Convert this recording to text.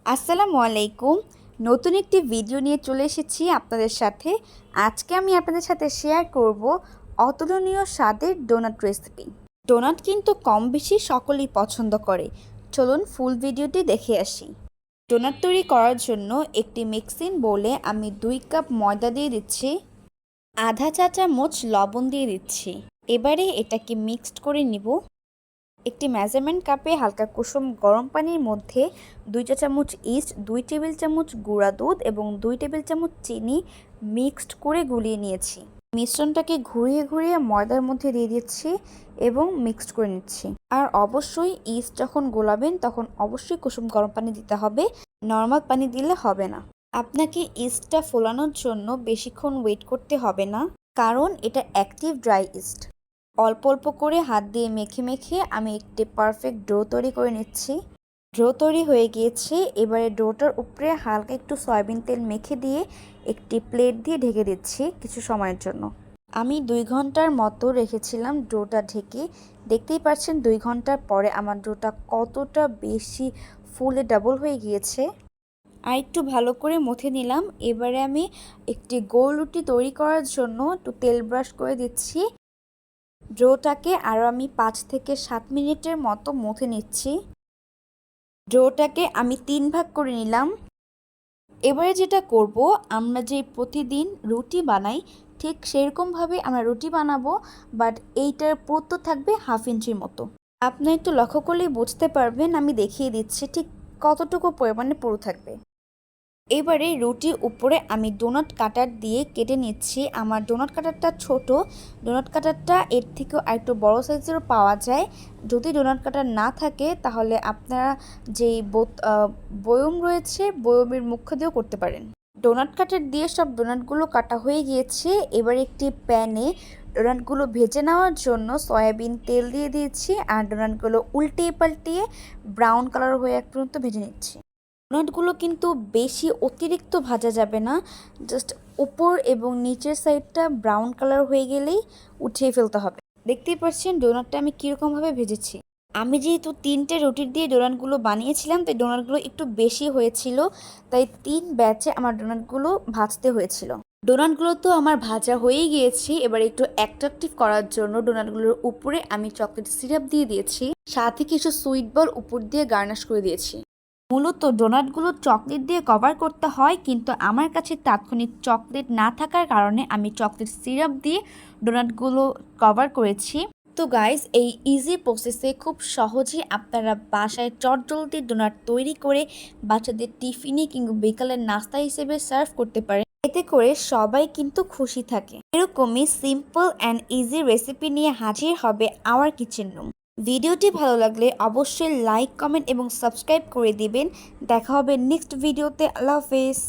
আসসালামু আলাইকুম। নতুন একটি ভিডিও নিয়ে চলে এসেছি আপনাদের সাথে। আজকে আমি আপনাদের সাথে শেয়ার করব অতুলনীয় স্বাদের ডোনাট রেসিপি। ডোনাট কিন্তু কম বেশি সকলেই পছন্দ করে। চলুন ফুল ভিডিওটি দেখে আসি। ডোনাট তৈরি করার জন্য একটি মিক্সিং বোলে আমি 2 কাপ ময়দা দিয়ে দিচ্ছি, আধা চা চামচ লবণ দিয়ে দিচ্ছি। এবারে এটাকে মিক্সড করে নিব। একটি মেজারমেন্ট কাপে হালকা কুসুম গরম পানির মধ্যে 2 চা চামচ ইস্ট, 2 টেবিল চামচ গুঁড়া দুধ এবং 2 টেবিল চামচ চিনি মিক্সড করে গুলিয়ে নিয়েছি। মিশ্রণটাকে ঘুরিয়ে ঘুরিয়ে ময়দার মধ্যে দিয়ে দিচ্ছি এবং মিক্সড করে নিচ্ছি। আর অবশ্যই ইস্ট যখন গোলাবেন তখন অবশ্যই কুসুম গরম পানি দিতে হবে, নর্মাল পানি দিলে হবে না। আপনাকে ইস্টটা ফোলানোর জন্য বেশিক্ষণ ওয়েট করতে হবে না, কারণ এটা অ্যাক্টিভ ড্রাই ইস্ট। অল্প অল্প করে হাত দিয়ে মেখে মেখে আমি একটি পারফেক্ট ডো তৈরি করে নিচ্ছি। ডো তৈরি হয়ে গিয়েছে। এবারে ডোটার উপরে হালকা একটু সয়াবিন তেল মেখে দিয়ে একটি প্লেট দিয়ে ঢেকে দিচ্ছি কিছু সময়ের জন্য। আমি 2 ঘন্টার মতো রেখেছিলাম ডোটা ঢেকে। দেখতেই পাচ্ছেন 2 ঘন্টার পরে আমার ডোটা কতটা বেশি ফুলে ডাবল হয়ে গিয়েছে। আর একটু ভালো করে মথে নিলাম। এবারে আমি একটি গোল রুটি তৈরি করার জন্য একটু তেল ব্রাশ করে দিচ্ছি। ডোটাকে আরও আমি 5 থেকে 7 মিনিটের মতো মথে নিচ্ছি। ডোটাকে আমি 3 ভাগ করে নিলাম। এবারে যেটা করব, আমরা যে প্রতিদিন রুটি বানাই ঠিক সেরকমভাবে আমরা রুটি বানাবো, বাট এইটার পুরুত্ব থাকবে 1/2 ইঞ্চির মতো। আপনি একটু লক্ষ্য করলেই বুঝতে পারবেন, আমি দেখিয়ে দিচ্ছি ঠিক কতটুকু পরিমাণে পুরু থাকবে। এবারে রুটির উপরে আমি ডোনাট কাটার দিয়ে কেটে নিচ্ছি। আমার ডোনাট কাটারটা ছোট, ডোনাট কাটারটা এর থেকেও আরেকটু বড় সাইজেরও পাওয়া যায়। যদি ডোনাট কাটার না থাকে তাহলে আপনারা যেই বয়ম রয়েছে বয়মের মুখ দিয়েও করতে পারেন। ডোনাট কাটার দিয়ে সব ডোনাটগুলো কাটা হয়ে গিয়েছে। এবার একটি প্যানে ডোনাটগুলো ভেজে নেওয়ার জন্য সয়াবিন তেল দিয়ে দিয়েছি আর ডোনাটগুলো উল্টিয়ে পাল্টিয়ে ব্রাউন কালার হয়ে এক পর্যন্ত ভেজে নিচ্ছি। ডোনাটগুলো কিন্তু বেশি অতিরিক্ত ভাজা যাবে না, জাস্ট উপর এবং নিচের সাইডটা ব্রাউন কালার হয়ে গেলেই উঠিয়ে ফেলতে হবে। দেখতেই পাচ্ছেন ডোনাটটা আমি কীরকমভাবে ভেজেছি। আমি যেহেতু 3টে রুটির দিয়ে ডোনাটগুলো বানিয়েছিলাম তাই ডোনাটগুলো একটু বেশি হয়েছিল, তাই 3 ব্যাচে আমার ডোনাটগুলো ভাজতে হয়েছিল। ডোনাটগুলো তো আমার ভাজা হয়েই গিয়েছে। এবার একটু অ্যাট্রাকটিভ করার জন্য ডোনাটগুলোর উপরে আমি চকলেট সিরাপ দিয়ে দিয়েছি, সাথে কিছু সুইট বল উপর দিয়ে গার্নিশ করে দিয়েছি। মূলত ডোনাটগুলো চকলেট দিয়ে কভার করতে হয়, কিন্তু আমার কাছে তাৎক্ষণিক চকলেট না থাকার কারণে আমি চকলেট সিরাপ দিয়ে ডোনাটগুলো কভার করেছি। তো গাইস, এই ইজি প্রসেসে খুব সহজেই আপনারা বাসায় চটজলদি ডোনাট তৈরি করে বাচ্চাদের টিফিনে কিংবা বিকালের নাস্তা হিসেবে সার্ভ করতে পারেন। এতে করে সবাই কিন্তু খুশি থাকে। এরকমই সিম্পল অ্যান্ড ইজি রেসিপি নিয়ে হাজির হবে আওয়ার কিচেন রুম। ভিডিওটি ভালো লাগলে অবশ্যই লাইক, কমেন্ট এবং সাবস্ক্রাইব করে দিবেন। দেখা হবে নেক্সট ভিডিওতে। আল্লাহ হাফেজ।